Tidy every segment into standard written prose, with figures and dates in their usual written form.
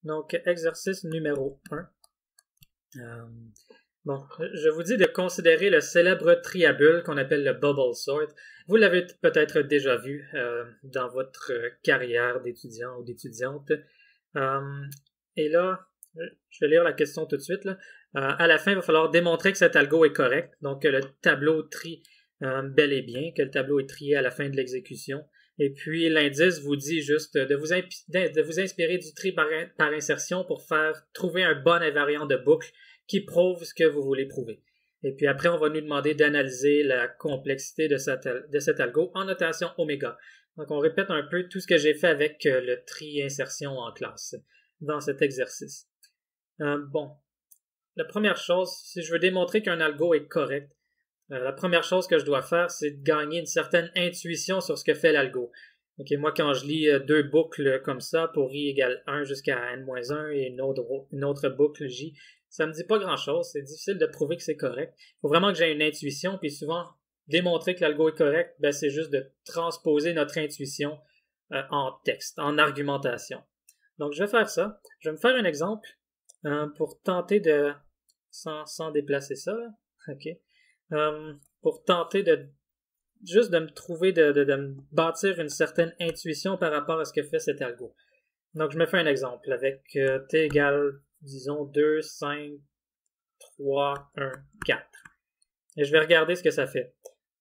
Donc, exercice numéro 1. Bon, je vous dis de considérer le célèbre triabule qu'on appelle le bubble sort. Vous l'avez peut-être déjà vu dans votre carrière d'étudiant ou d'étudiante. Et là, je vais lire la question tout de suite. Là. À la fin, il va falloir démontrer que cet algo est correct. Donc, que le tableau trie bel et bien, que le tableau est trié à la fin de l'exécution. Et puis, l'indice vous dit juste de vous inspirer du tri par insertion pour trouver un bon invariant de boucle qui prouve ce que vous voulez prouver. Et puis après, on va nous demander d'analyser la complexité de cet algo en notation oméga. Donc, on répète un peu tout ce que j'ai fait avec le tri-insertion en classe dans cet exercice. Bon, la première chose, si je veux démontrer qu'un algo est correct, la première chose que je dois faire, c'est de gagner une certaine intuition sur ce que fait l'algo. Okay, moi, quand je lis deux boucles comme ça, pour i égale 1 jusqu'à n-1 et une autre boucle j, ça me dit pas grand-chose. C'est difficile de prouver que c'est correct. Il faut vraiment que j'ai une intuition, puis souvent, démontrer que l'algo est correct, ben, c'est juste de transposer notre intuition en texte, en argumentation. Donc, je vais faire ça. Je vais me faire un exemple pour tenter de... Sans déplacer ça, là. OK. Pour tenter juste de me trouver, de me bâtir une certaine intuition par rapport à ce que fait cet algo. Donc, je me fais un exemple avec t égale, disons, 2, 5, 3, 1, 4. Et je vais regarder ce que ça fait.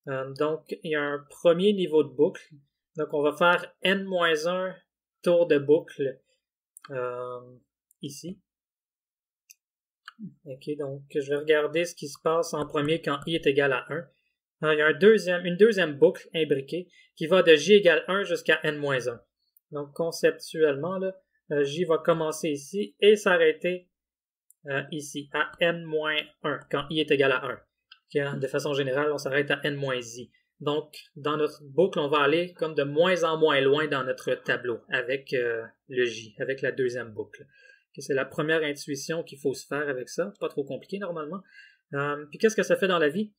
Donc, il y a un premier niveau de boucle. Donc, on va faire n-1 tour de boucle ici. OK, donc je vais regarder ce qui se passe en premier quand i est égal à 1. Alors, il y a une deuxième boucle imbriquée qui va de j égale 1 jusqu'à n-1. Donc, conceptuellement, là, j va commencer ici et s'arrêter ici, à n-1, quand i est égal à 1. Okay, de façon générale, on s'arrête à n-i. Donc, dans notre boucle, on va aller comme de moins en moins loin dans notre tableau avec le j, avec la deuxième boucle. Okay, c'est la première intuition qu'il faut se faire avec ça. Pas trop compliqué normalement. Puis qu'est-ce que ça fait dans la vie?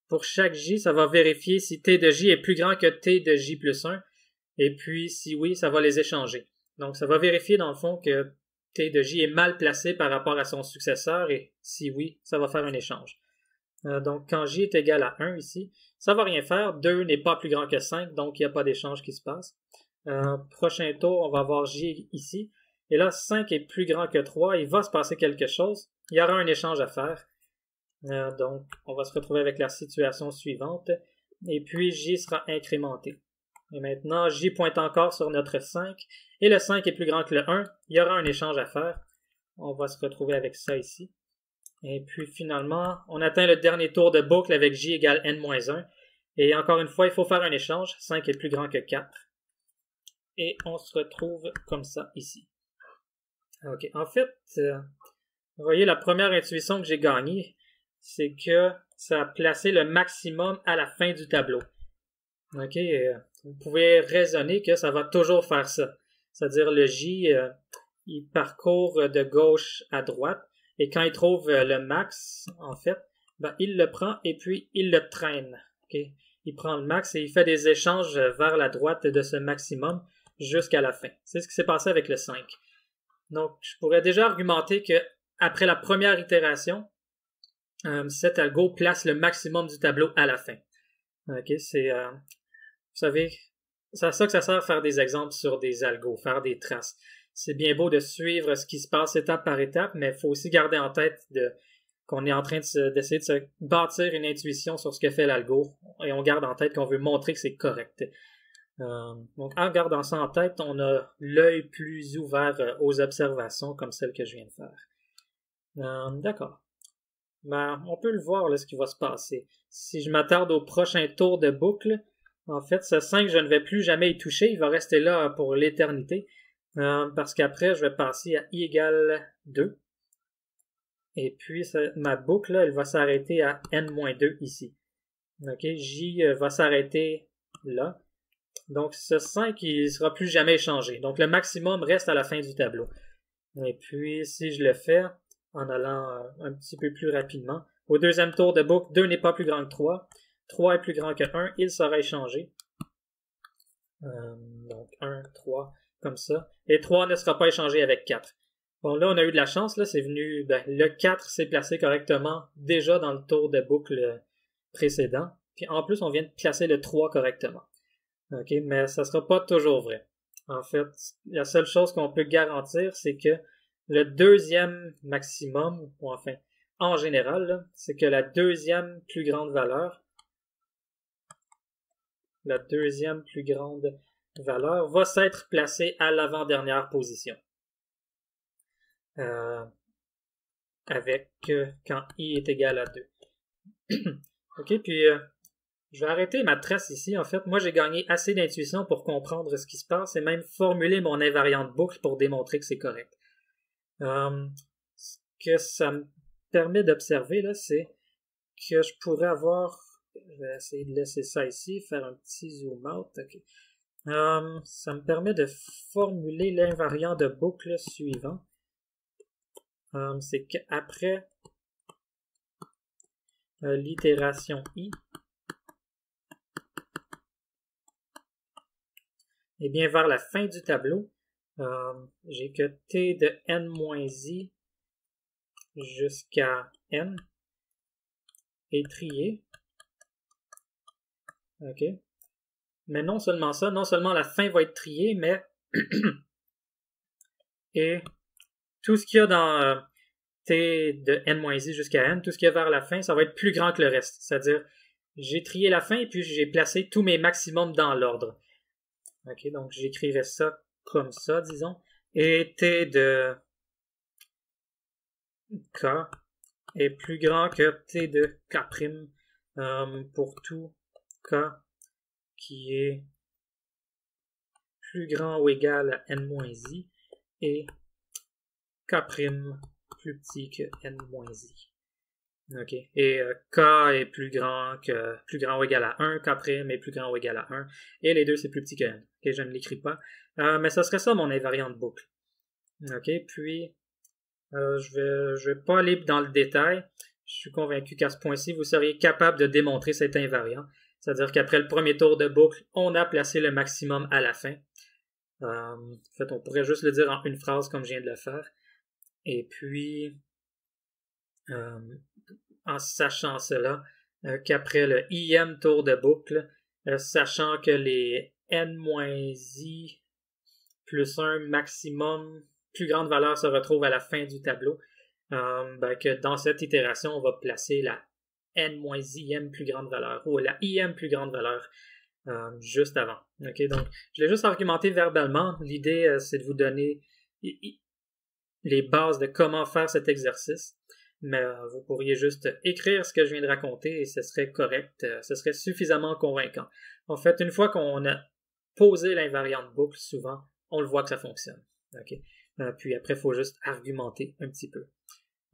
Pour chaque j, ça va vérifier si t de j est plus grand que t de j plus 1. Et puis, si oui, ça va les échanger. Donc, ça va vérifier dans le fond que t de j est mal placé par rapport à son successeur. Et si oui, ça va faire un échange. Donc, quand j est égal à 1 ici, ça va rien faire. 2 n'est pas plus grand que 5, donc il n'y a pas d'échange qui se passe. Prochain tour, on va avoir j ici. Et là, 5 est plus grand que 3, il va se passer quelque chose. Il y aura un échange à faire. Donc, on va se retrouver avec la situation suivante. Et puis, j sera incrémenté. Et maintenant, j pointe encore sur notre 5. Et le 5 est plus grand que le 1. Il y aura un échange à faire. On va se retrouver avec ça ici. Et puis, finalement, on atteint le dernier tour de boucle avec j égale n-1. Et encore une fois, il faut faire un échange. 5 est plus grand que 4. Et on se retrouve comme ça ici. OK. En fait, vous voyez, la première intuition que j'ai gagnée, c'est que ça a placé le maximum à la fin du tableau. OK. Vous pouvez raisonner que ça va toujours faire ça. C'est-à-dire le J, il parcourt de gauche à droite et quand il trouve le max, en fait, ben, il le prend et puis il le traîne. OK. Il prend le max et il fait des échanges vers la droite de ce maximum jusqu'à la fin. C'est ce qui s'est passé avec le 5. Donc, je pourrais déjà argumenter que après la première itération, cet algo place le maximum du tableau à la fin. OK, c'est, vous savez, c'est à ça que ça sert faire des exemples sur des algos, faire des traces. C'est bien beau de suivre ce qui se passe étape par étape, mais il faut aussi garder en tête qu'on est en train d'essayer de se bâtir une intuition sur ce que fait l'algo, et on garde en tête qu'on veut montrer que c'est correct. Donc, en gardant ça en tête, on a l'œil plus ouvert aux observations comme celle que je viens de faire. D'accord. Ben, on peut le voir, là, ce qui va se passer. Si je m'attarde au prochain tour de boucle, en fait, ce 5, je ne vais plus jamais y toucher. Il va rester là pour l'éternité. Parce qu'après, je vais passer à i égale 2. Et puis, ma boucle, là, elle va s'arrêter à n-2 ici. OK, j va s'arrêter là. Donc, ce 5, il ne sera plus jamais échangé. Donc, le maximum reste à la fin du tableau. Et puis, si je le fais en allant un petit peu plus rapidement, au deuxième tour de boucle, 2 n'est pas plus grand que 3. 3 est plus grand que 1. Il sera échangé. Donc, 1, 3. comme ça. Et 3 ne sera pas échangé avec 4. Bon, là, on a eu de la chance, là, c'est venu, le 4 s'est placé correctement déjà dans le tour de boucle précédent. Puis en plus, on vient de placer le 3 correctement. OK, mais ça sera pas toujours vrai. En fait, la seule chose qu'on peut garantir, c'est que le deuxième maximum, ou enfin, en général, c'est que la deuxième plus grande valeur va s'être placée à l'avant-dernière position. Avec quand i est égal à 2. OK, puis je vais arrêter ma trace ici. En fait, moi, j'ai gagné assez d'intuition pour comprendre ce qui se passe et même formuler mon invariant de boucle pour démontrer que c'est correct. Ce que ça me permet d'observer, là, c'est que je pourrais avoir... Je vais essayer de laisser ça ici, faire un petit zoom out. Okay. Ça me permet de formuler l'invariant de boucle suivant. C'est qu'après l'itération i, et bien vers la fin du tableau, j'ai que t de n-i jusqu'à n est trié. OK. Mais non seulement ça, non seulement la fin va être triée, mais et tout ce qu'il y a dans t de n-i jusqu'à n, tout ce qu'il y a vers la fin, ça va être plus grand que le reste. C'est-à-dire, j'ai trié la fin et puis j'ai placé tous mes maximums dans l'ordre. OK, donc j'écrivais ça comme ça, disons. Et t de k est plus grand que t de k' pour tout k qui est plus grand ou égal à n-i et k' plus petit que n-i. OK. Et k est plus grand ou égal à 1, k' est plus grand ou égal à 1, et les deux c'est plus petit que n. OK, je ne l'écris pas. Mais ça serait ça mon invariant de boucle. OK, puis je vais pas aller dans le détail. Je suis convaincu qu'à ce point-ci, vous seriez capable de démontrer cet invariant. C'est-à-dire qu'après le premier tour de boucle, on a placé le maximum à la fin. En fait, on pourrait juste le dire en une phrase comme je viens de le faire. Et puis, en sachant cela, qu'après le ième tour de boucle, sachant que les n-i plus 1 maximum, plus grande valeur se retrouve à la fin du tableau, que dans cette itération, on va placer la n-ième plus grande valeur ou la ième plus grande valeur juste avant. Okay? Donc, je l'ai juste argumenté verbalement. L'idée, c'est de vous donner les bases de comment faire cet exercice. Mais vous pourriez juste écrire ce que je viens de raconter et ce serait correct, ce serait suffisamment convaincant. En fait, une fois qu'on a posé l'invariant de boucle, souvent, on le voit que ça fonctionne. Okay? Puis après, il faut juste argumenter un petit peu.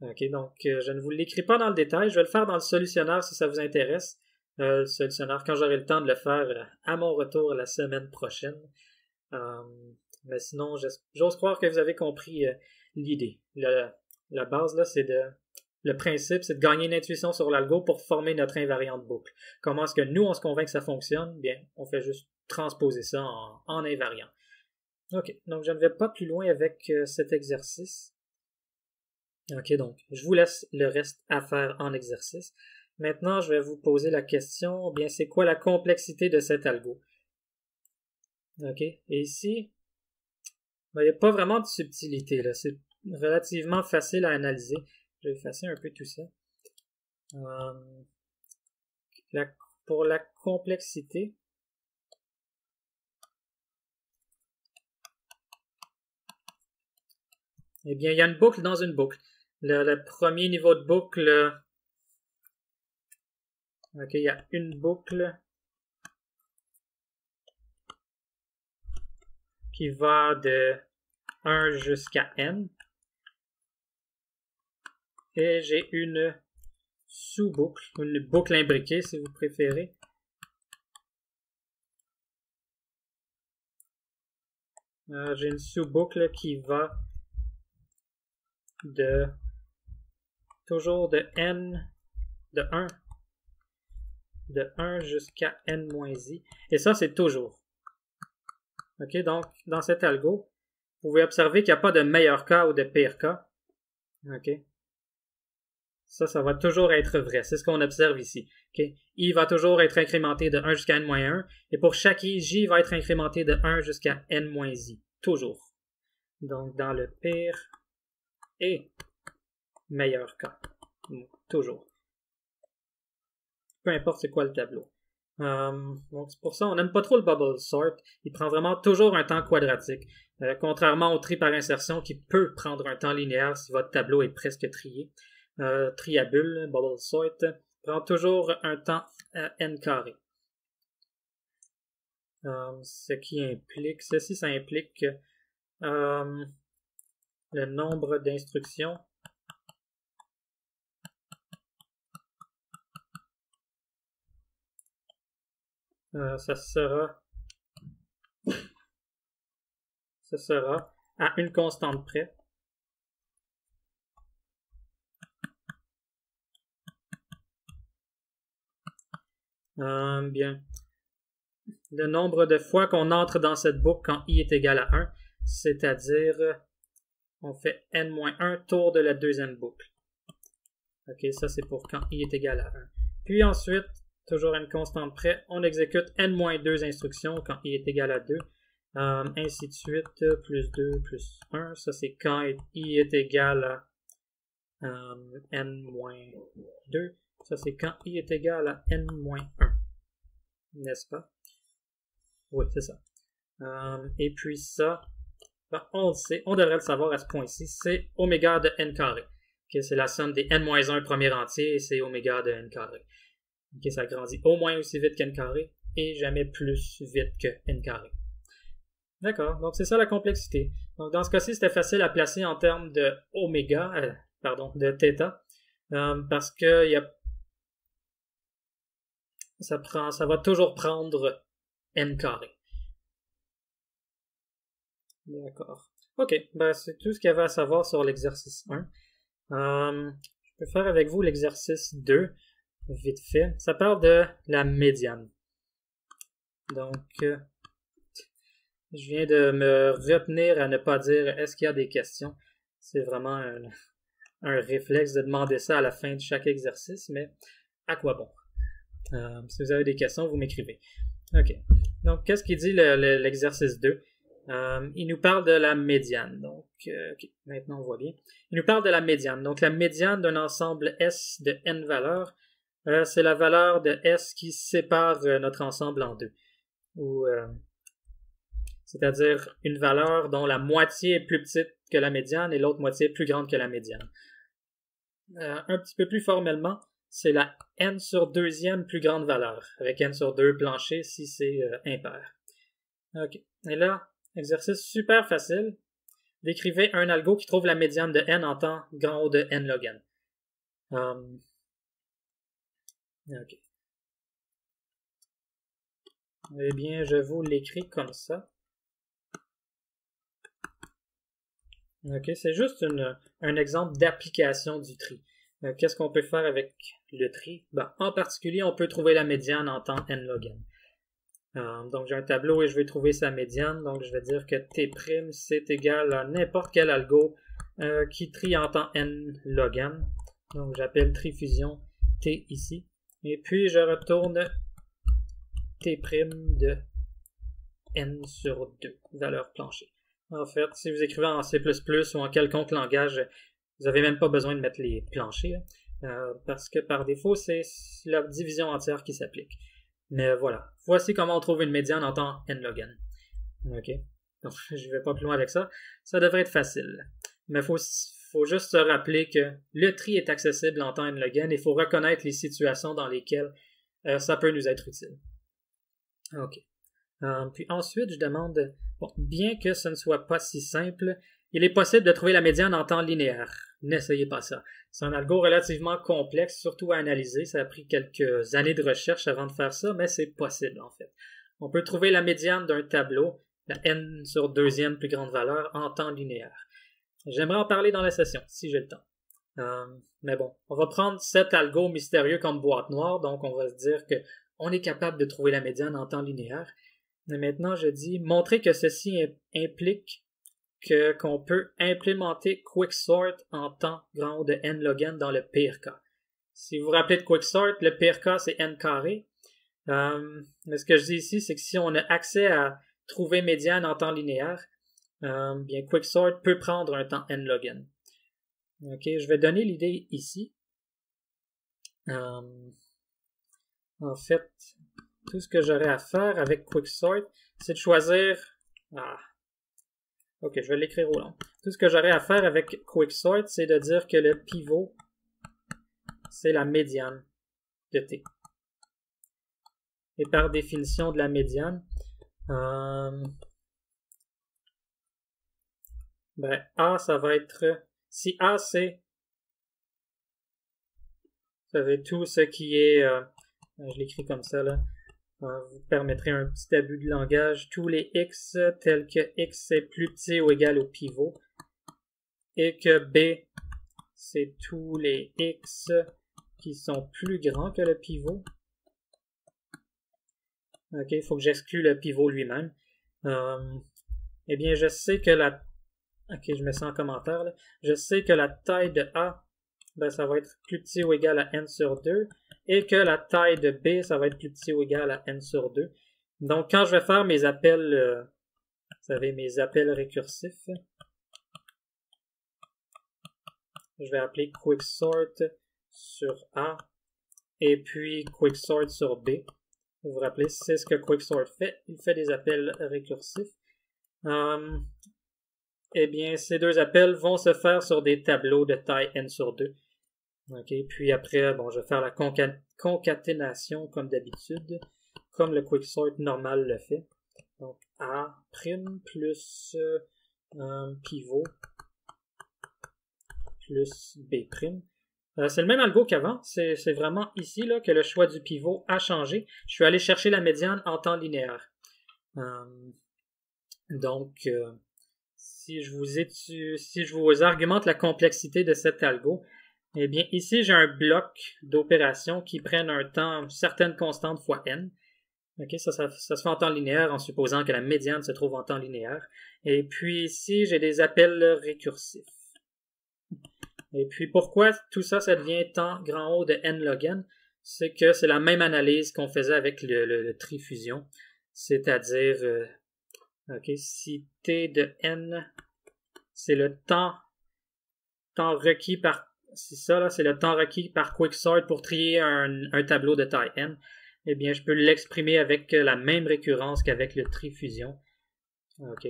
Okay? Donc, je ne vous l'écris pas dans le détail, je vais le faire dans le solutionnaire si ça vous intéresse. Le solutionnaire, quand j'aurai le temps de le faire à mon retour la semaine prochaine. Mais sinon, j'ose croire que vous avez compris l'idée. La base, là, c'est le principe, c'est de gagner une intuition sur l'algo pour former notre invariant de boucle. Comment est-ce que nous, on se convainc que ça fonctionne? Bien, on fait juste transposer ça en invariant. OK, donc je ne vais pas plus loin avec cet exercice. OK, donc je vous laisse le reste à faire en exercice. Maintenant, je vais vous poser la question, bien, c'est quoi la complexité de cet algo? OK, et ici, il n'y a pas vraiment de subtilité, là. C'est relativement facile à analyser. Je vais effacer un peu tout ça. Pour la complexité, eh bien, il y a une boucle dans une boucle. Le premier niveau de boucle, OK, il y a une boucle qui va de 1 jusqu'à n. Et j'ai une sous-boucle, une boucle imbriquée si vous préférez. J'ai une sous-boucle qui va toujours de n, de 1 jusqu'à n-i. Et ça, c'est toujours. OK, donc, dans cet algo, vous pouvez observer qu'il n'y a pas de meilleur cas ou de pire cas. OK. Ça va toujours être vrai. C'est ce qu'on observe ici. Okay? I va toujours être incrémenté de 1 jusqu'à n-1. Et pour chaque I, J va être incrémenté de 1 jusqu'à n-I. Toujours. Donc, dans le pire et meilleur cas. Toujours. Peu importe c'est quoi le tableau. Donc, c'est pour ça on n'aime pas trop le bubble sort. Il prend vraiment toujours un temps quadratique. Contrairement au tri par insertion qui peut prendre un temps linéaire si votre tableau est presque trié. Triabule, bubble sort, prend toujours un temps n carré. Ceci, ça implique que le nombre d'instructions ça sera à une constante près. Bien. Le nombre de fois qu'on entre dans cette boucle quand i est égal à 1, c'est-à-dire on fait n-1 tour de la deuxième boucle. Ok, ça c'est pour quand i est égal à 1. Puis ensuite, toujours à une constante près, on exécute n-2 instructions quand i est égal à 2. Ainsi de suite, plus 2, plus 1. Ça c'est quand i est égal à n-2. Ça c'est quand i est égal à n-1. N'est-ce pas? Oui, c'est ça. Et puis ça, ben, on le sait, on devrait le savoir à ce point-ci, c'est oméga de n carré. Okay, c'est la somme des n-1 premier entier et c'est oméga de n carré. Okay, ça grandit au moins aussi vite qu'n carré et jamais plus vite que n carré. D'accord, donc c'est ça la complexité. Donc dans ce cas-ci, c'était facile à placer en termes de oméga, de θ, parce que ça va toujours prendre n carré. D'accord. Ok, ben c'est tout ce qu'il y avait à savoir sur l'exercice 1. Je peux faire avec vous l'exercice 2, vite fait. Ça parle de la médiane. Donc, je viens de me retenir à ne pas dire est-ce qu'il y a des questions. C'est vraiment un réflexe de demander ça à la fin de chaque exercice, mais à quoi bon? Si vous avez des questions, vous m'écrivez. Ok. Donc, qu'est-ce qu'il dit l'exercice 2? Il nous parle de la médiane. Donc, okay, maintenant on voit bien. Il nous parle de la médiane. Donc, la médiane d'un ensemble S de n valeurs, c'est la valeur de S qui sépare notre ensemble en deux. C'est-à-dire une valeur dont la moitié est plus petite que la médiane et l'autre moitié est plus grande que la médiane. Un petit peu plus formellement, c'est la n sur deuxième plus grande valeur, avec n sur 2 plancher si c'est impair. Ok. Et là, exercice super facile. Décrivez un algo qui trouve la médiane de n en temps grand O de n log n. Ok. Eh bien, je vous l'écris comme ça. Ok, c'est juste un exemple d'application du tri. Qu'est-ce qu'on peut faire avec le tri? Ben, en particulier, on peut trouver la médiane en temps n log n. Donc, j'ai un tableau et je vais trouver sa médiane. Donc, je vais dire que T' c'est égal à n'importe quel algo qui trie en temps n log n. Donc, j'appelle trifusion T ici. Et puis, je retourne T' de n sur 2, valeur plancher. En fait, si vous écrivez en C++ ou en quelconque langage, vous n'avez même pas besoin de mettre les planchers, parce que par défaut, c'est la division entière qui s'applique. Mais voilà, voici comment on trouve une médiane en temps n log n. Ok, donc je ne vais pas plus loin avec ça. Ça devrait être facile. Mais il faut juste se rappeler que le tri est accessible en temps n log n et il faut reconnaître les situations dans lesquelles ça peut nous être utile. Ok. Puis ensuite, je demande, bon, bien que ce ne soit pas si simple, il est possible de trouver la médiane en temps linéaire. N'essayez pas ça. C'est un algo relativement complexe, surtout à analyser. Ça a pris quelques années de recherche avant de faire ça, mais c'est possible en fait. On peut trouver la médiane d'un tableau, la n sur deuxième plus grande valeur, en temps linéaire. J'aimerais en parler dans la session, si j'ai le temps. Mais bon, on va prendre cet algo mystérieux comme boîte noire, donc on va se dire qu'on est capable de trouver la médiane en temps linéaire. Et maintenant, je dis montrer que ceci implique qu'on peut implémenter Quicksort en temps grand O de n log n dans le pire cas. Si vous vous rappelez de Quicksort, le pire cas c'est n carré. Mais ce que je dis ici, c'est que si on a accès à trouver médiane en temps linéaire, bien Quicksort peut prendre un temps n log n. Ok, je vais donner l'idée ici. En fait, tout ce que j'aurais à faire avec Quicksort, c'est de choisir... Ok, je vais l'écrire au long. Tout ce que j'aurais à faire avec Quicksort, c'est de dire que le pivot, c'est la médiane de T. Et par définition de la médiane, A, ça va être... Si A, c'est... Ça va être tout ce qui est... je l'écris comme ça, là. Vous permettrez un petit abus de langage. Tous les x tels que x est plus petit ou égal au pivot. Et que B, c'est tous les x qui sont plus grands que le pivot. Ok, il faut que j'exclue le pivot lui-même. Eh bien, je sais que la... Ok, je mets ça en commentaire, là. Je sais que la taille de A, ça va être plus petit ou égal à n sur 2. Et que la taille de B, ça va être plus petit ou égal à n sur 2. Donc, quand je vais faire mes appels, vous savez, mes appels récursifs, je vais appeler Quicksort sur A et puis Quicksort sur B. Vous vous rappelez, c'est ce que Quicksort fait. Il fait des appels récursifs. Eh bien, ces deux appels vont se faire sur des tableaux de taille n sur 2. Ok, puis après, bon, je vais faire la concaténation comme d'habitude, comme le Quicksort normal le fait. Donc, A' plus pivot plus B'. C'est le même algo qu'avant, c'est vraiment ici là, que le choix du pivot a changé. Je suis allé chercher la médiane en temps linéaire. Donc, si je vous argumente la complexité de cet algo, eh bien, ici, j'ai un bloc d'opérations qui prennent un temps, certaine constante fois n. Okay, ça se fait en temps linéaire en supposant que la médiane se trouve en temps linéaire. Et puis ici, j'ai des appels récursifs. Et puis pourquoi tout ça, ça devient temps grand O de n log n? C'est que c'est la même analyse qu'on faisait avec le trifusion. C'est-à-dire, si t de n, c'est le temps requis par... C'est ça, là, c'est le temps requis par Quicksort pour trier un tableau de taille n. Eh bien, je peux l'exprimer avec la même récurrence qu'avec le trifusion. OK.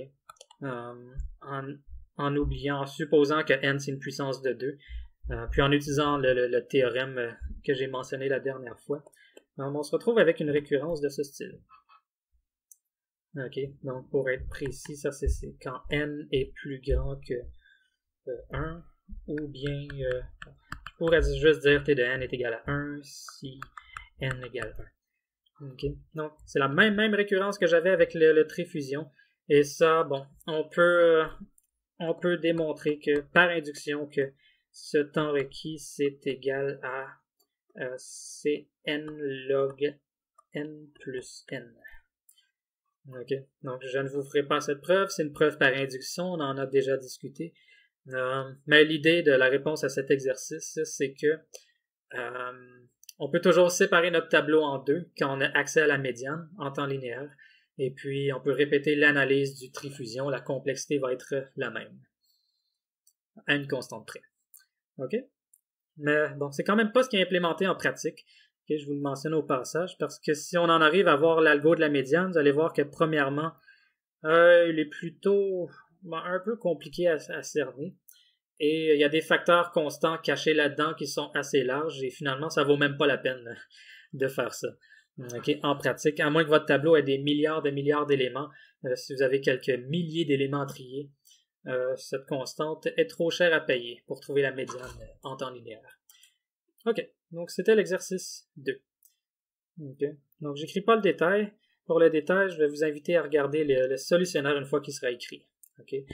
En oubliant, en supposant que n, c'est une puissance de 2. Puis en utilisant le théorème que j'ai mentionné la dernière fois. On se retrouve avec une récurrence de ce style. OK. Donc, pour être précis, ça, c'est quand n est plus grand que 1. Ou bien, je pourrais juste dire t de n est égal à 1 si n égale 1. Okay. Donc, c'est la même récurrence que j'avais avec le trifusion. Et ça, bon, on peut démontrer que par induction que ce temps requis, c'est égal à Cn log n plus n. OK. Donc, je ne vous ferai pas cette preuve. C'est une preuve par induction. On en a déjà discuté. Mais l'idée de la réponse à cet exercice, c'est que on peut toujours séparer notre tableau en deux quand on a accès à la médiane en temps linéaire. Et puis, on peut répéter l'analyse du trifusion. La complexité va être la même, à une constante près. OK? Mais bon, c'est quand même pas ce qui est implémenté en pratique. Okay, je vous le mentionne au passage, parce que si on en arrive à voir l'algo de la médiane, vous allez voir que premièrement, il est plutôt un peu compliqué à cerner. Et il y a des facteurs constants cachés là-dedans qui sont assez larges et finalement, ça vaut même pas la peine de faire ça. Okay, en pratique, à moins que votre tableau ait des milliards d'éléments, si vous avez quelques milliers d'éléments à trier, cette constante est trop chère à payer pour trouver la médiane en temps linéaire. OK, donc c'était l'exercice 2. Okay. Donc j'écris pas le détail. Pour le détail, je vais vous inviter à regarder le solutionnaire une fois qu'il sera écrit. Okay?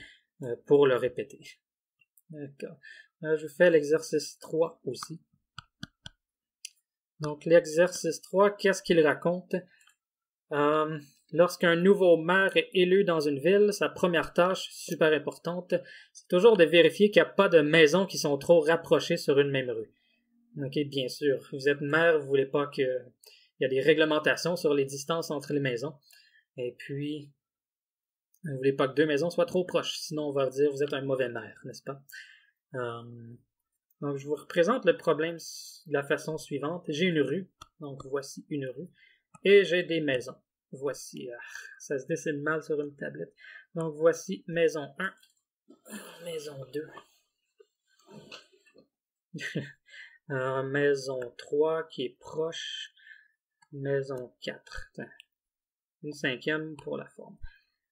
Pour le répéter. D'accord. Je fais l'exercice 3 aussi. Donc l'exercice 3, qu'est-ce qu'il raconte? Lorsqu'un nouveau maire est élu dans une ville, sa première tâche, super importante, c'est toujours de vérifier qu'il n'y a pas de maisons qui sont trop rapprochées sur une même rue. Ok, bien sûr, vous êtes maire, vous voulez pas que... Il y a des réglementations sur les distances entre les maisons. Et puis, vous voulez pas que deux maisons soient trop proches, sinon on va dire que vous êtes un mauvais maire, n'est-ce pas? Donc, je vous représente le problème de la façon suivante. J'ai une rue, donc voici une rue, et j'ai des maisons. Voici, ça se dessine mal sur une tablette. Donc, voici maison 1, maison 2, maison 3 qui est proche, maison 4, une cinquième pour la forme.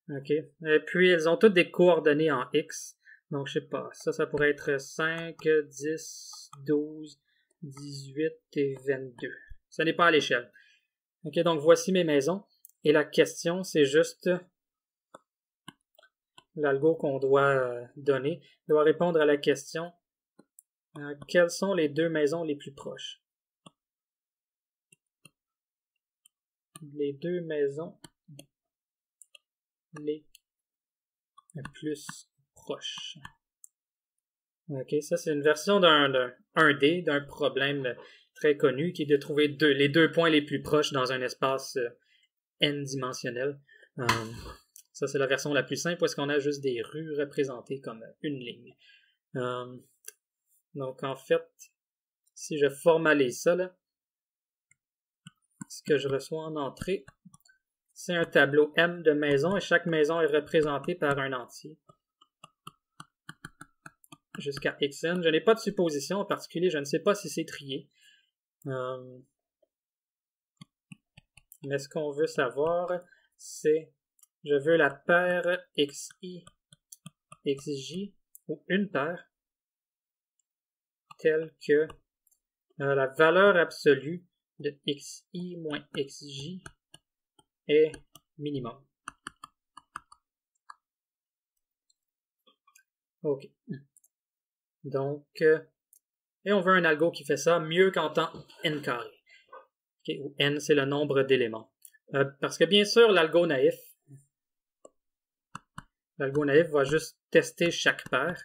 Ok. Et puis, elles ont toutes des coordonnées en X. Donc, je sais pas, ça pourrait être 5, 10, 12, 18 et 22. Ça n'est pas à l'échelle. Ok, donc voici mes maisons. Et la question, c'est juste l'algo qu'on doit donner. Il doit répondre à la question quelles sont les deux maisons les plus proches? Les deux maisons les plus proches. Ok, ça c'est une version d'un 1D, d'un problème très connu qui est de trouver les deux points les plus proches dans un espace n-dimensionnel. Ça c'est la version la plus simple, où est-ce qu'on a juste des rues représentées comme une ligne. Donc en fait, si je formalise ça, là, ce que je reçois en entrée, c'est un tableau M de maisons et chaque maison est représentée par un entier. Jusqu'à xn. Je n'ai pas de supposition en particulier, je ne sais pas si c'est trié. Mais ce qu'on veut savoir, c'est je veux la paire xi, xj, ou une paire, telle que la valeur absolue de xi moins xj est minimum. Ok. Donc, et on veut un algo qui fait ça mieux qu'en temps n carré. Okay, où n, c'est le nombre d'éléments. Parce que bien sûr, l'algo naïf va juste tester chaque paire.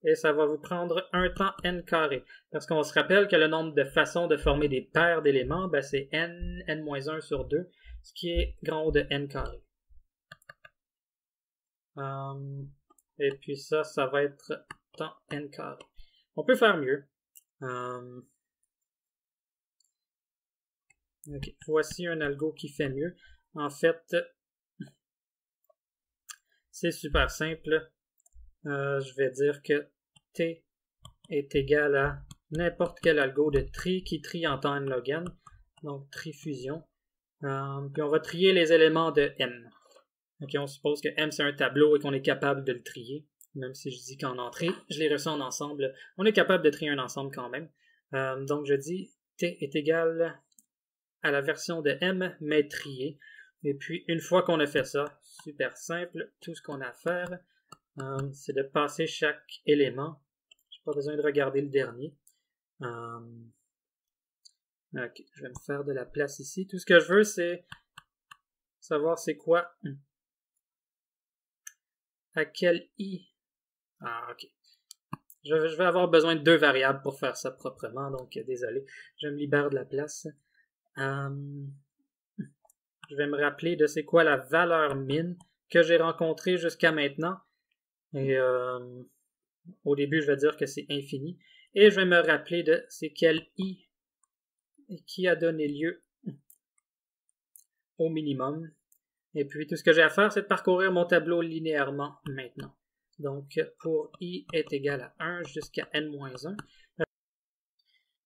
Et ça va vous prendre un temps n carré. Parce qu'on se rappelle que le nombre de façons de former des paires d'éléments, ben c'est n-1 sur 2, ce qui est grand O de n carré. Et puis ça va être temps n carré. On peut faire mieux. Ok, voici un algo qui fait mieux. En fait, c'est super simple. Je vais dire que t est égal à n'importe quel algo de tri qui trie en temps n log n. Donc, trifusion. Puis on va trier les éléments de m. Ok, on suppose que m c'est un tableau et qu'on est capable de le trier. Même si je dis qu'en entrée, je les reçois en ensemble. On est capable de trier un ensemble quand même. Donc je dis t est égal à la version de m, mais trié. Et puis une fois qu'on a fait ça, super simple, tout ce qu'on a à faire, c'est de passer chaque élément. J'ai pas besoin de regarder le dernier. Ok, je vais me faire de la place ici. Tout ce que je veux, c'est savoir c'est quoi. À quel i. Ah, ok. Je vais avoir besoin de deux variables pour faire ça proprement, donc désolé. Je me libère de la place. Je vais me rappeler de c'est quoi la valeur min que j'ai rencontrée jusqu'à maintenant. Et au début, je vais dire que c'est infini. Et je vais me rappeler de c'est quel i qui a donné lieu au minimum. Et puis, tout ce que j'ai à faire, c'est de parcourir mon tableau linéairement maintenant. Donc, pour i est égal à 1 jusqu'à n-1.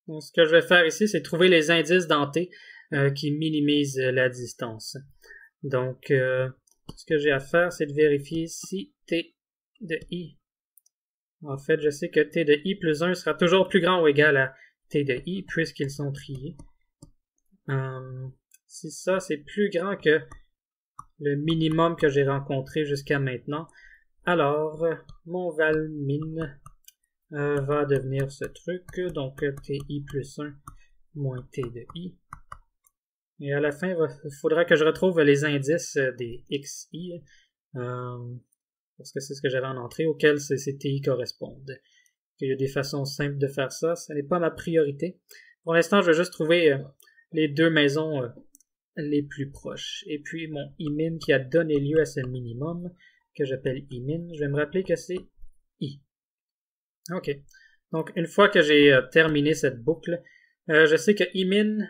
Donc, ce que je vais faire ici, c'est trouver les indices dans t qui minimisent la distance. Donc, ce que j'ai à faire, c'est de vérifier si t de i. En fait, je sais que t de i plus 1 sera toujours plus grand ou égal à t de i, puisqu'ils sont triés. Si ça, c'est plus grand que le minimum que j'ai rencontré jusqu'à maintenant, alors mon val min va devenir ce truc, donc ti plus 1 moins t de i Et à la fin, il faudra que je retrouve les indices des XI, parce que c'est ce que j'avais en entrée, auxquels ces TI correspondent. Il y a des façons simples de faire ça, ce n'est pas ma priorité. Pour l'instant, je vais juste trouver les deux maisons les plus proches. Et puis mon IMIN qui a donné lieu à ce minimum, que j'appelle IMIN, je vais me rappeler que c'est I. OK. Donc, une fois que j'ai terminé cette boucle, je sais que IMIN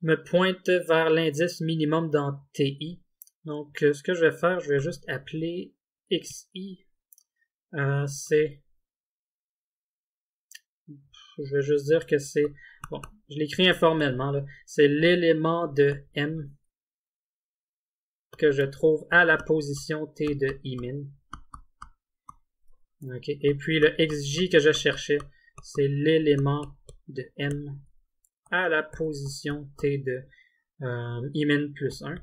me pointe vers l'indice minimum dans TI. Donc, ce que je vais faire, je vais juste appeler XI. C'est... Je vais juste dire que c'est... Bon, je l'écris informellement, là. C'est l'élément de M que je trouve à la position T de IMIN. OK. Et puis le XJ que je cherchais, c'est l'élément de M à la position T de IMIN plus 1.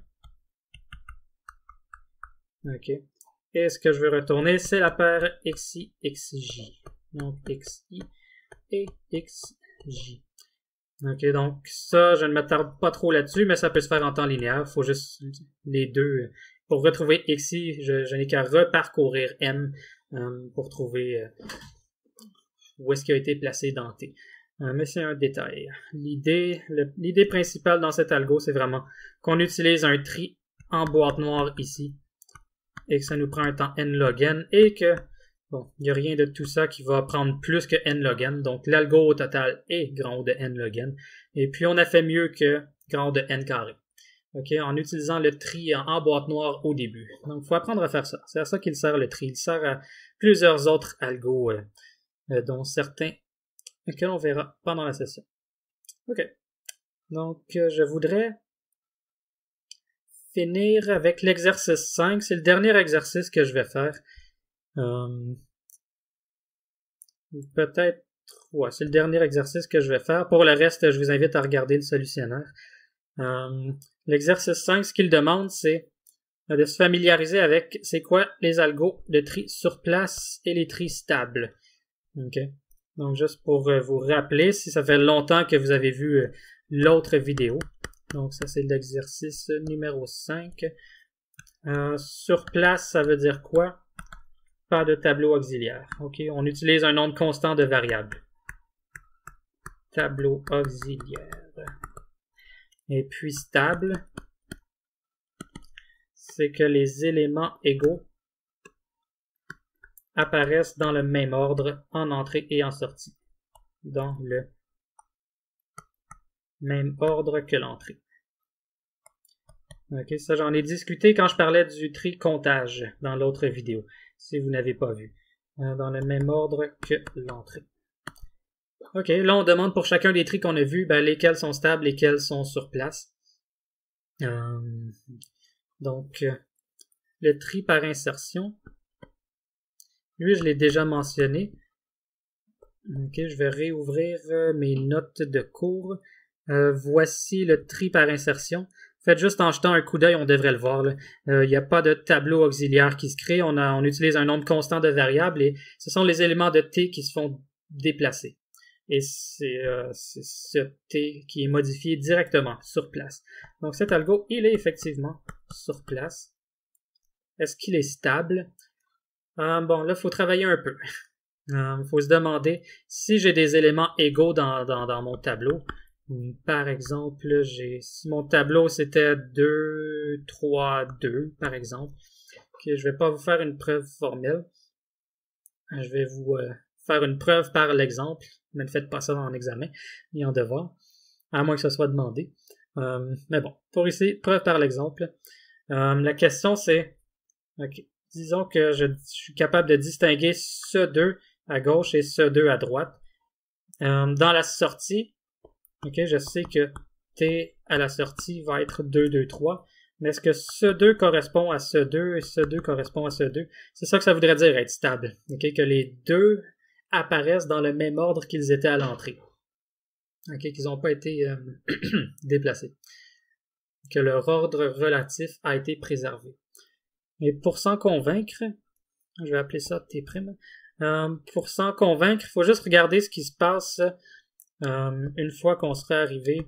OK. Et ce que je veux retourner, c'est la paire XI, XJ. Donc XI et XJ. OK, donc ça, je ne m'attarde pas trop là-dessus, mais ça peut se faire en temps linéaire. Il faut juste les deux. Pour retrouver XI, je n'ai qu'à reparcourir M pour trouver où est-ce qu'il a été placé dans T. Mais c'est un détail. L'idée principale dans cet algo, c'est vraiment qu'on utilise un tri en boîte noire ici et que ça nous prend un temps n log n et que, bon, il n'y a rien de tout ça qui va prendre plus que n log n. Donc, l'algo au total est grand O de n log n. Et puis, on a fait mieux que grand O de n carré. OK, en utilisant le tri en boîte noire au début. Donc, il faut apprendre à faire ça. C'est à ça qu'il sert le tri. Il sert à plusieurs autres algos, dont certains que l'on verra pendant la session. OK. Donc, je voudrais finir avec l'exercice 5. C'est le dernier exercice que je vais faire. Peut-être, ouais, c'est le dernier exercice que je vais faire. Pour le reste, je vous invite à regarder le solutionnaire. L'exercice 5, ce qu'il demande, c'est de se familiariser avec c'est quoi les algos de tri sur place et les tris stables. OK. Donc, juste pour vous rappeler, si ça fait longtemps que vous avez vu l'autre vidéo. Donc, ça, c'est l'exercice numéro 5. Sur place, ça veut dire quoi? Pas de tableau auxiliaire. OK, on utilise un nombre constant de variables. Tableau auxiliaire. Et puis stable, c'est que les éléments égaux apparaissent dans le même ordre en entrée et en sortie. Dans le même ordre que l'entrée. OK, ça j'en ai discuté quand je parlais du tri comptage dans l'autre vidéo, si vous n'avez pas vu. Dans le même ordre que l'entrée. OK, là on demande pour chacun des tris qu'on a vus, lesquels sont stables, lesquels sont sur place. Donc, le tri par insertion, lui je l'ai déjà mentionné. OK, je vais réouvrir mes notes de cours. Voici le tri par insertion. Faites juste en jetant un coup d'œil, on devrait le voir. Il n'y a pas de tableau auxiliaire qui se crée. On utilise un nombre constant de variables et ce sont les éléments de T qui se font déplacer. Et c'est ce T qui est modifié directement sur place. Donc cet algo, il est effectivement sur place. Est-ce qu'il est stable? Bon, là, il faut travailler un peu. Il faut se demander si j'ai des éléments égaux dans mon tableau. Par exemple, si mon tableau c'était 2, 3, 2, par exemple. Okay, je ne vais pas vous faire une preuve formelle. Je vais vous faire une preuve par l'exemple. Mais ne faites pas ça en examen ni en devoir, à moins que ce soit demandé. Mais bon, pour ici, preuve par l'exemple. La question c'est, okay, disons que je suis capable de distinguer ce 2 à gauche et ce 2 à droite. Dans la sortie, okay, je sais que T à la sortie va être 2, 2, 3. Mais est-ce que ce 2 correspond à ce 2 et ce 2 correspond à ce 2? C'est ça que ça voudrait dire être stable. Okay, que les deux apparaissent dans le même ordre qu'ils étaient à l'entrée. Okay, qu'ils n'ont pas été déplacés. Que leur ordre relatif a été préservé. Et pour s'en convaincre, je vais appeler ça T'. Pour s'en convaincre, il faut juste regarder ce qui se passe une fois qu'on serait arrivé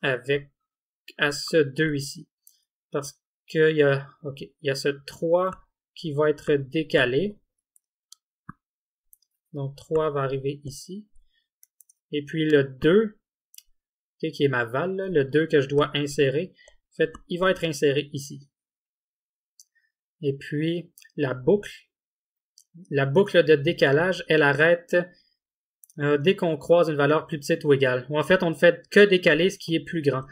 à ce 2 ici. Parce qu'il y a, il y a ce 3 qui va être décalé. Donc 3 va arriver ici. Et puis le 2, qui est ma val, là, le 2 que je dois insérer, en fait, il va être inséré ici. Et puis la boucle de décalage, elle arrête dès qu'on croise une valeur plus petite ou égale. Ou en fait, on ne fait que décaler ce qui est plus grand.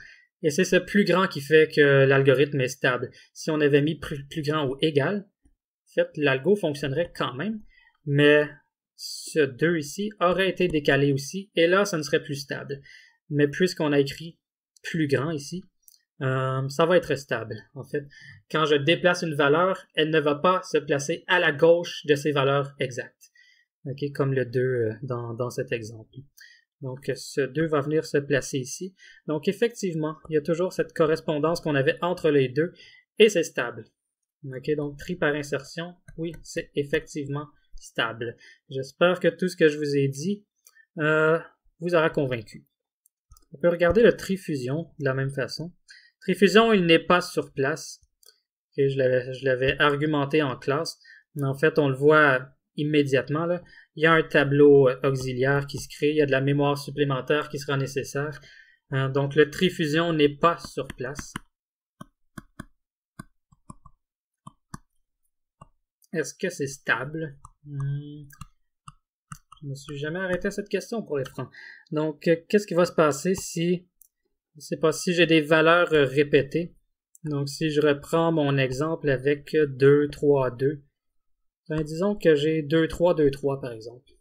Et c'est ce plus grand qui fait que l'algorithme est stable. Si on avait mis plus grand ou égal, en fait, l'algo fonctionnerait quand même, mais ce 2 ici aurait été décalé aussi, et là, ça ne serait plus stable. Mais puisqu'on a écrit plus grand ici, ça va être stable, en fait. Quand je déplace une valeur, elle ne va pas se placer à la gauche de ses valeurs exactes. Okay, comme le 2 dans cet exemple. Donc, ce 2 va venir se placer ici. Donc, effectivement, il y a toujours cette correspondance qu'on avait entre les deux, et c'est stable. Ok, donc tri par insertion, oui, c'est effectivement stable. J'espère que tout ce que je vous ai dit vous aura convaincu. On peut regarder le tri-fusion de la même façon. Tri-fusion, il n'est pas sur place. Okay, je l'avais argumenté en classe, mais en fait, on le voit immédiatement, là. Il y a un tableau auxiliaire qui se crée, il y a de la mémoire supplémentaire qui sera nécessaire. Donc le tri-fusion n'est pas sur place. Est-ce que c'est stable? Je me suis jamais arrêté à cette question pour les francs. Donc, qu'est-ce qui va se passer si, je sais pas, si j'ai des valeurs répétées? Donc, si je reprends mon exemple avec 2, 3, 2, ben, disons que j'ai 2, 3, 2, 3 par exemple.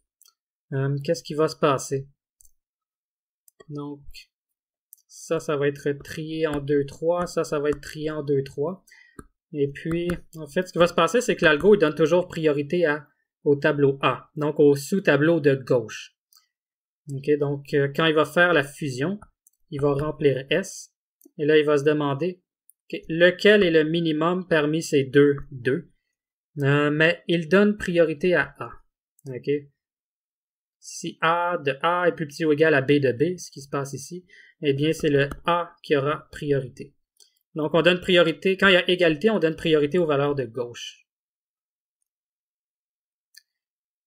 Qu'est-ce qui va se passer? Donc, ça va être trié en 2, 3, ça va être trié en 2, 3. Et puis, en fait, ce qui va se passer, c'est que l'algo, il donne toujours priorité au tableau A, donc au sous-tableau de gauche. Okay, donc, quand il va faire la fusion, il va remplir S, et là, il va se demander lequel est le minimum parmi ces deux. Mais il donne priorité à A. Okay? Si A de A est plus petit ou égal à B de B, ce qui se passe ici, eh bien, c'est le A qui aura priorité. Donc, on donne priorité, quand il y a égalité, on donne priorité aux valeurs de gauche.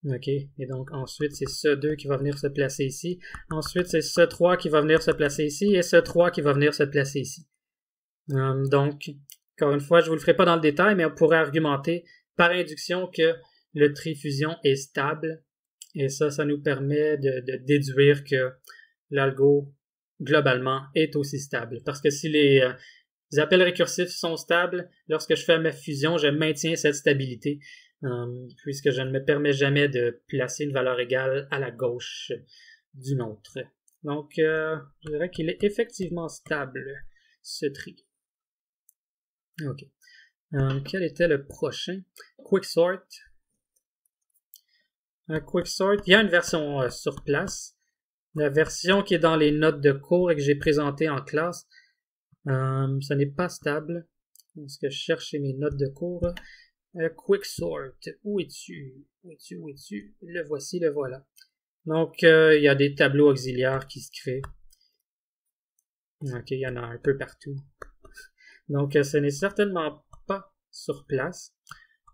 OK, et donc ensuite, c'est ce 2 qui va venir se placer ici. Ensuite, c'est ce 3 qui va venir se placer ici, et ce 3 qui va venir se placer ici. Donc, encore une fois, je ne vous le ferai pas dans le détail, mais on pourrait argumenter par induction que le tri-fusion est stable, et ça nous permet de déduire que l'algo, globalement, est aussi stable. Parce que si les appels récursifs sont stables, lorsque je fais ma fusion, je maintiens cette stabilité, puisque je ne me permets jamais de placer une valeur égale à la gauche d'une autre. Donc, je dirais qu'il est effectivement stable, ce tri. OK. Quel était le prochain? Quicksort. Quicksort, il y a une version sur place. La version qui est dans les notes de cours et que j'ai présentée en classe, ce n'est pas stable. Est-ce que je cherche mes notes de cours? Quicksort, où es-tu? Où es-tu? Le voici, le voilà. Donc, il y a des tableaux auxiliaires qui se créent. OK, il y en a un peu partout. Donc, ce n'est certainement pas sur place.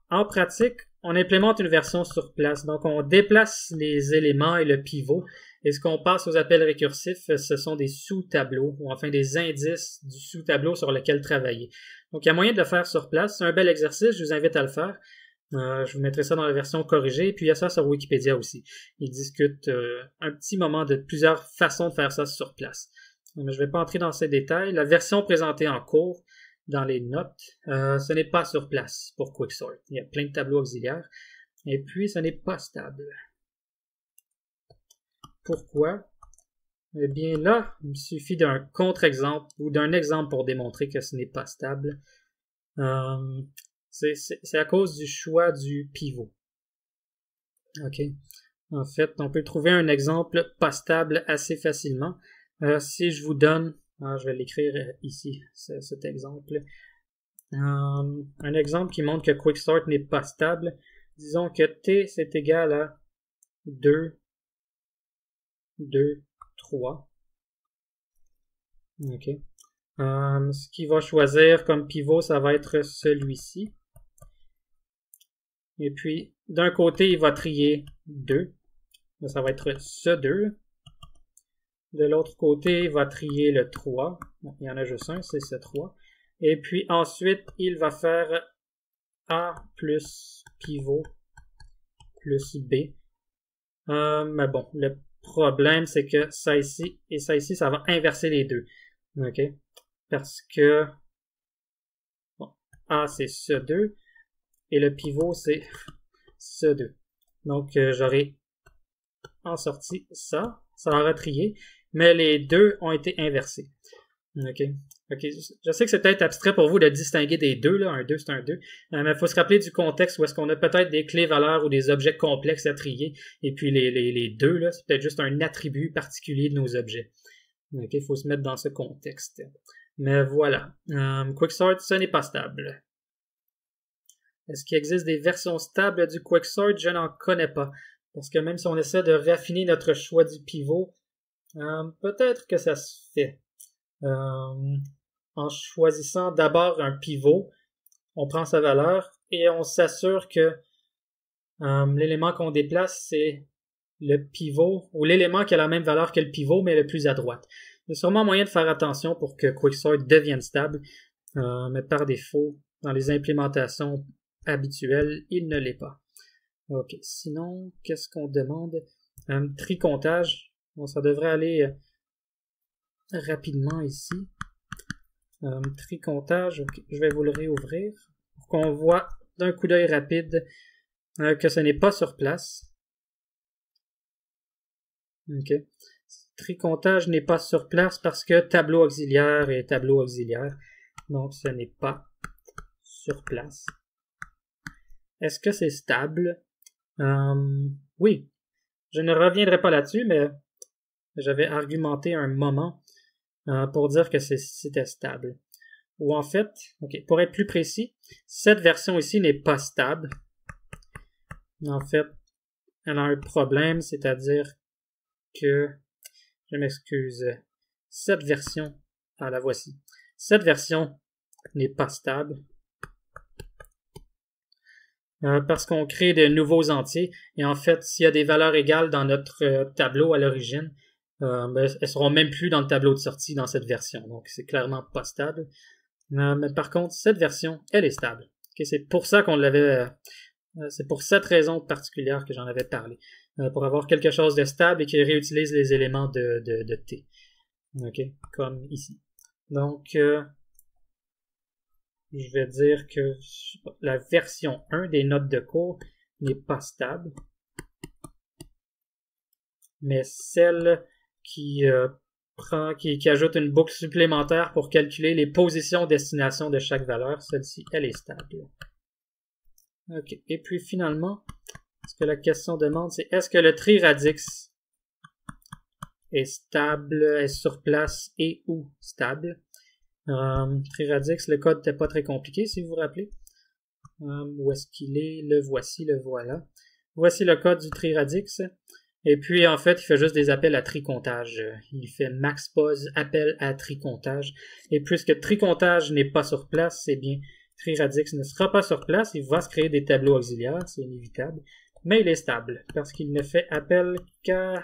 En pratique, on implémente une version sur place. Donc, on déplace les éléments et le pivot. Et ce qu'on passe aux appels récursifs, ce sont des sous-tableaux, ou enfin des indices du sous-tableau sur lequel travailler. Donc, il y a moyen de le faire sur place. C'est un bel exercice, je vous invite à le faire. Je vous mettrai ça dans la version corrigée, et puis il y a ça sur Wikipédia aussi. Ils discutent un petit moment de plusieurs façons de faire ça sur place. Mais je ne vais pas entrer dans ces détails. La version présentée en cours, dans les notes, ce n'est pas sur place pour Quicksort. Il y a plein de tableaux auxiliaires. Et puis, ce n'est pas stable. Pourquoi? Eh bien là, il suffit d'un contre-exemple ou d'un exemple pour démontrer que ce n'est pas stable. C'est à cause du choix du pivot. OK. En fait, on peut trouver un exemple pas stable assez facilement. Si je vous donne, je vais l'écrire ici, cet exemple. Un exemple qui montre que Quicksort n'est pas stable. Disons que t c'est égal à 2, 2, 3. OK. Ce qu'il va choisir comme pivot, ça va être celui-ci. Et puis, d'un côté, il va trier 2. Ça va être ce 2. De l'autre côté, il va trier le 3. Bon, il y en a juste un, c'est ce 3. Et puis ensuite, il va faire A plus pivot plus B. Mais bon, le problème, c'est que ça ici et ça ici, ça va inverser les deux. OK? Parce que bon, A, c'est ce 2 et le pivot, c'est ce 2. Donc, j'aurai en sortie ça. Ça aura trié, mais les deux ont été inversés. OK. OK. Je sais que c'est peut-être abstrait pour vous de distinguer des deux, là. Un 2, c'est un 2. Mais il faut se rappeler du contexte où est-ce qu'on a peut-être des clés valeurs ou des objets complexes à trier. Et puis les deux, là, c'est peut-être juste un attribut particulier de nos objets. OK. Il faut se mettre dans ce contexte. Mais voilà. Quicksort, ce n'est pas stable. Est-ce qu'il existe des versions stables du Quicksort? Je n'en connais pas. Parce que même si on essaie de raffiner notre choix du pivot, peut-être que ça se fait. En choisissant d'abord un pivot, on prend sa valeur et on s'assure que l'élément qu'on déplace, c'est le pivot, ou l'élément qui a la même valeur que le pivot, mais le plus à droite. Il y a sûrement moyen de faire attention pour que Quicksort devienne stable, mais par défaut, dans les implémentations habituelles, il ne l'est pas. OK. Sinon, qu'est-ce qu'on demande? Tricomptage. Bon, ça devrait aller rapidement ici. Tricomptage. Okay. Je vais vous le réouvrir pour qu'on voit d'un coup d'œil rapide que ce n'est pas sur place. OK. Tricomptage n'est pas sur place parce que tableau auxiliaire et tableau auxiliaire. Donc, ce n'est pas sur place. Est-ce que c'est stable? Oui. Je ne reviendrai pas là-dessus, mais j'avais argumenté un moment pour dire que c'était stable. Ou en fait, okay, pour être plus précis, cette version ici n'est pas stable. En fait, elle a un problème, c'est-à-dire que, je m'excuse, cette version, la voici. Cette version n'est pas stable. Parce qu'on crée de nouveaux entiers. Et en fait, s'il y a des valeurs égales dans notre tableau à l'origine, elles seront même plus dans le tableau de sortie dans cette version. Donc, c'est clairement pas stable. Mais par contre, cette version, elle est stable. Okay, c'est pour ça qu'on l'avait... c'est pour cette raison particulière que j'en avais parlé. Pour avoir quelque chose de stable et qui réutilise les éléments de T. OK? Comme ici. Donc... je vais dire que la version 1 des notes de cours n'est pas stable. Mais celle qui ajoute une boucle supplémentaire pour calculer les positions destination de chaque valeur, celle-ci, elle est stable. OK. Et puis finalement, ce que la question demande, c'est est-ce que le triradix est stable, est sur place et ou stable? Triradix, le code n'était pas très compliqué, si vous vous rappelez. Où est-ce qu'il est? Le voici, le voilà. Voici le code du triradix. Et puis, en fait, il fait juste des appels à tricomptage. Il fait max pose, appel à tricomptage. Et puisque tricomptage n'est pas sur place, c'est bien, triradix ne sera pas sur place. Il va se créer des tableaux auxiliaires, c'est inévitable. Mais il est stable, parce qu'il ne fait appel qu'à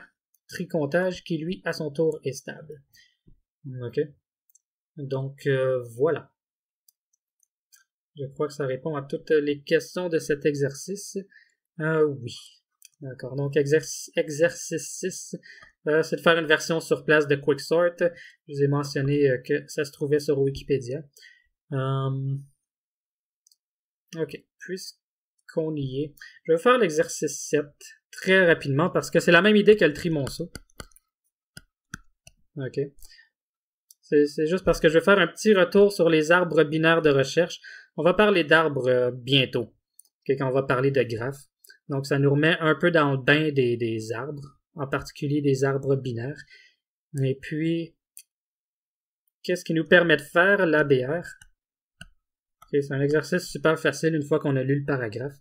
tricomptage, qui lui, à son tour, est stable. OK? Donc, voilà. Je crois que ça répond à toutes les questions de cet exercice. Oui. D'accord. Donc, exercice 6, c'est de faire une version sur place de Quicksort. Je vous ai mentionné que ça se trouvait sur Wikipédia. OK. Puisqu'on y est, je vais faire l'exercice 7 très rapidement parce que c'est la même idée que le trimonceau. OK. C'est juste parce que je vais faire un petit retour sur les arbres binaires de recherche. On va parler d'arbres bientôt, quand on va parler de graphes. Donc, ça nous remet un peu dans le bain des arbres, en particulier des arbres binaires. Et puis, qu'est-ce qui nous permet de faire l'ABR? Okay, c'est un exercice super facile une fois qu'on a lu le paragraphe.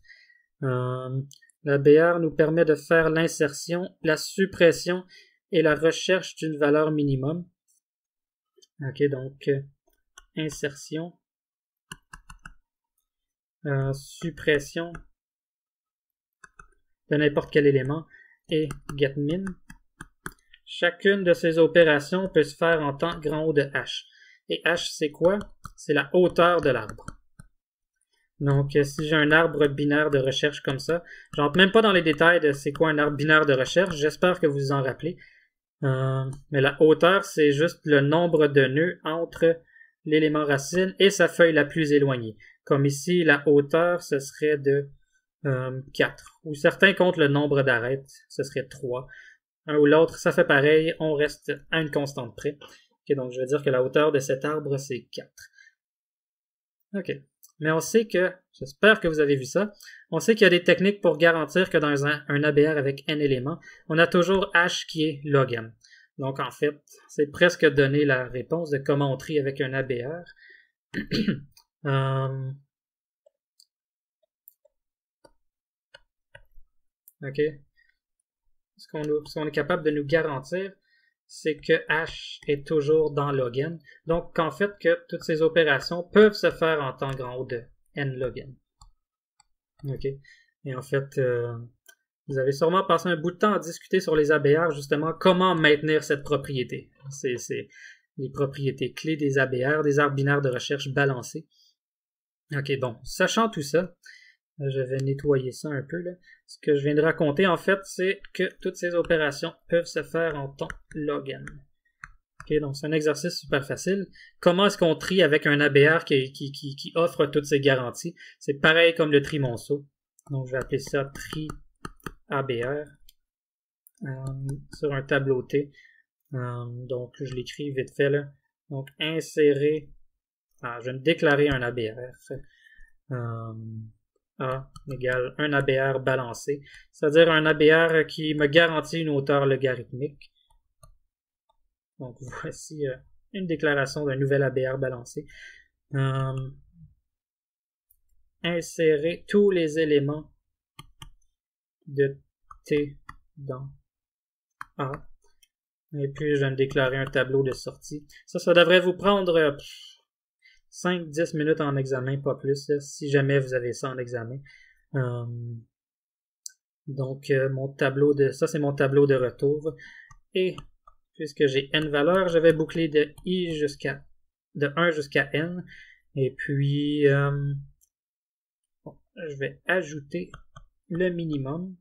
L'ABR nous permet de faire l'insertion, la suppression et la recherche d'une valeur minimum. Ok, donc insertion, suppression de n'importe quel élément et getMin. Chacune de ces opérations peut se faire en temps grand O de h. Et h, c'est quoi? C'est la hauteur de l'arbre. Donc, si j'ai un arbre binaire de recherche comme ça, je rentre même pas dans les détails de c'est quoi un arbre binaire de recherche, j'espère que vous vous en rappelez. Mais la hauteur, c'est juste le nombre de nœuds entre l'élément racine et sa feuille la plus éloignée. Comme ici, la hauteur, ce serait de 4. Ou certains comptent le nombre d'arêtes, ce serait 3. Un ou l'autre, ça fait pareil, on reste à une constante près. Okay, donc je vais dire que la hauteur de cet arbre, c'est 4. OK. Mais on sait que, j'espère que vous avez vu ça, on sait qu'il y a des techniques pour garantir que dans un ABR avec n éléments, on a toujours h qui est log n. Donc en fait, c'est presque donner la réponse de comment on trie avec un ABR. OK. Ce qu'on est capable de nous garantir, c'est que h est toujours dans log n. Donc, en fait, que toutes ces opérations peuvent se faire en temps grand O de n log n. OK. Et en fait, vous avez sûrement passé un bout de temps à discuter sur les ABR, justement, comment maintenir cette propriété. C'est les propriétés clés des ABR, des arbres binaires de recherche balancés. OK, bon. Sachant tout ça, je vais nettoyer ça un peu, là. Ce que je viens de raconter, en fait, c'est que toutes ces opérations peuvent se faire en temps log n. OK, donc c'est un exercice super facile. Comment est-ce qu'on trie avec un ABR qui offre toutes ces garanties? C'est pareil comme le tri Monceau. Donc, je vais appeler ça tri ABR sur un tableau T. Donc, je l'écris vite fait, là. Donc, insérer... je vais me déclarer un ABR. A égale un ABR balancé, c'est-à-dire un ABR qui me garantit une hauteur logarithmique. Donc voici une déclaration d'un nouvel ABR balancé. Insérer tous les éléments de T dans A. Et puis je vais me déclarer un tableau de sortie. Ça devrait vous prendre 5-10 minutes en examen, pas plus, si jamais vous avez ça en examen. Donc, ça c'est mon tableau de retour. Et, puisque j'ai n valeurs, je vais boucler de 1 jusqu'à n. Et puis, je vais ajouter le minimum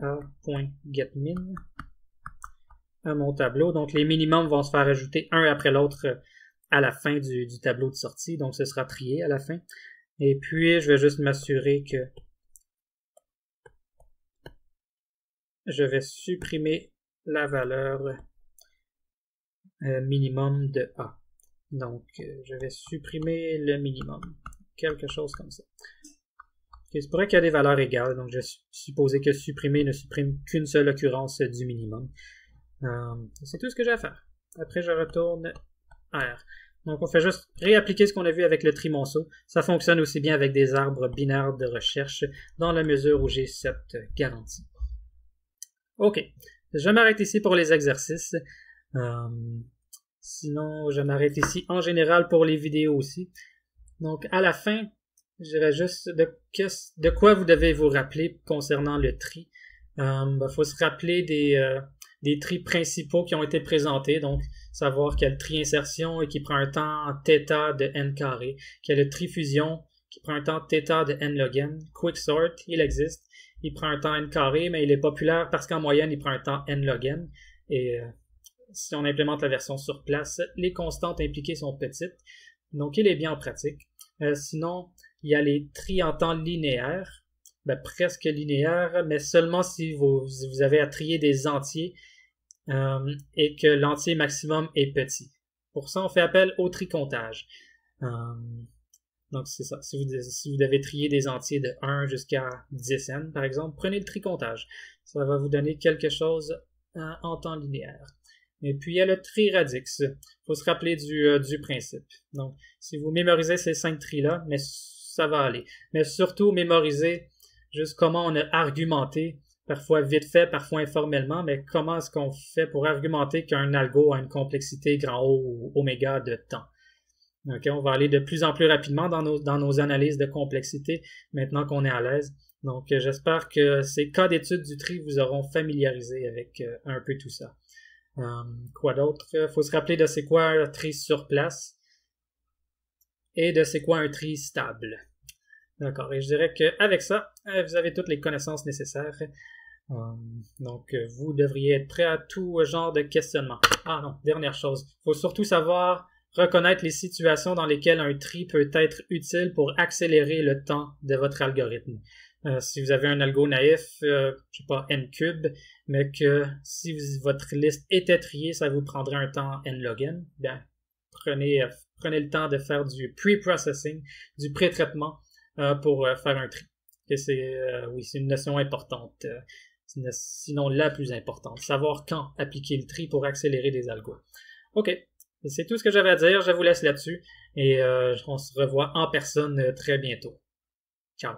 à .getMin à mon tableau. Donc, les minimums vont se faire ajouter un après l'autre à la fin du tableau de sortie, donc ce sera trié à la fin. Et puis, je vais juste m'assurer que je vais supprimer la valeur minimum de A. Donc, je vais supprimer le minimum. Quelque chose comme ça. Okay, c'est pour ça qu'il y a des valeurs égales, donc je vais supposer que supprimer ne supprime qu'une seule occurrence du minimum. C'est tout ce que j'ai à faire. Après, je retourne R. Donc, on fait juste réappliquer ce qu'on a vu avec le tri Monceau. Ça fonctionne aussi bien avec des arbres binaires de recherche dans la mesure où j'ai cette garantie. OK. Je m'arrête ici pour les exercices. Sinon, je m'arrête ici en général pour les vidéos aussi. Donc, à la fin, je dirais juste de quoi vous devez vous rappeler concernant le tri. Faut se rappeler des tris principaux qui ont été présentés, donc savoir qu'il y a le tri insertion et qui prend un temps θ de n carré, qu'il y a le tri fusion qui prend un temps θ de n log n, quicksort, il existe, il prend un temps n carré, mais il est populaire parce qu'en moyenne, il prend un temps n log n, et si on implémente la version sur place, les constantes impliquées sont petites, donc il est bien en pratique. Sinon, il y a les tris en temps linéaire, presque linéaire, mais seulement si vous avez à trier des entiers et que l'entier maximum est petit. Pour ça, on fait appel au tri-comptage. Donc, c'est ça. Si vous devez trier des entiers de 1 jusqu'à 10n, par exemple, prenez le tri-comptage. Ça va vous donner quelque chose en temps linéaire. Et puis, il y a le tri radix. Il faut se rappeler du principe. Donc, si vous mémorisez ces 5 tris-là, mais ça va aller. Mais surtout, mémorisez juste comment on a argumenté parfois vite fait, parfois informellement, mais comment est-ce qu'on fait pour argumenter qu'un algo a une complexité grand O ou oméga de temps? Okay, on va aller de plus en plus rapidement dans nos analyses de complexité maintenant qu'on est à l'aise. Donc, j'espère que ces cas d'étude du tri vous auront familiarisé avec un peu tout ça. Quoi d'autre? Il faut se rappeler de c'est quoi un tri sur place et de c'est quoi un tri stable. D'accord, et je dirais qu'avec ça, vous avez toutes les connaissances nécessaires. Donc, vous devriez être prêt à tout genre de questionnement. Ah non, dernière chose, il faut surtout savoir reconnaître les situations dans lesquelles un tri peut être utile pour accélérer le temps de votre algorithme. Si vous avez un algo naïf, je sais pas, n cube, mais que si votre liste était triée, ça vous prendrait un temps n log n, bien, prenez le temps de faire du pre-processing, du pré-traitement pour faire un tri. Oui, c'est une notion importante, sinon la plus importante. Savoir quand appliquer le tri pour accélérer des algos. OK. C'est tout ce que j'avais à dire. Je vous laisse là-dessus et on se revoit en personne très bientôt. Ciao.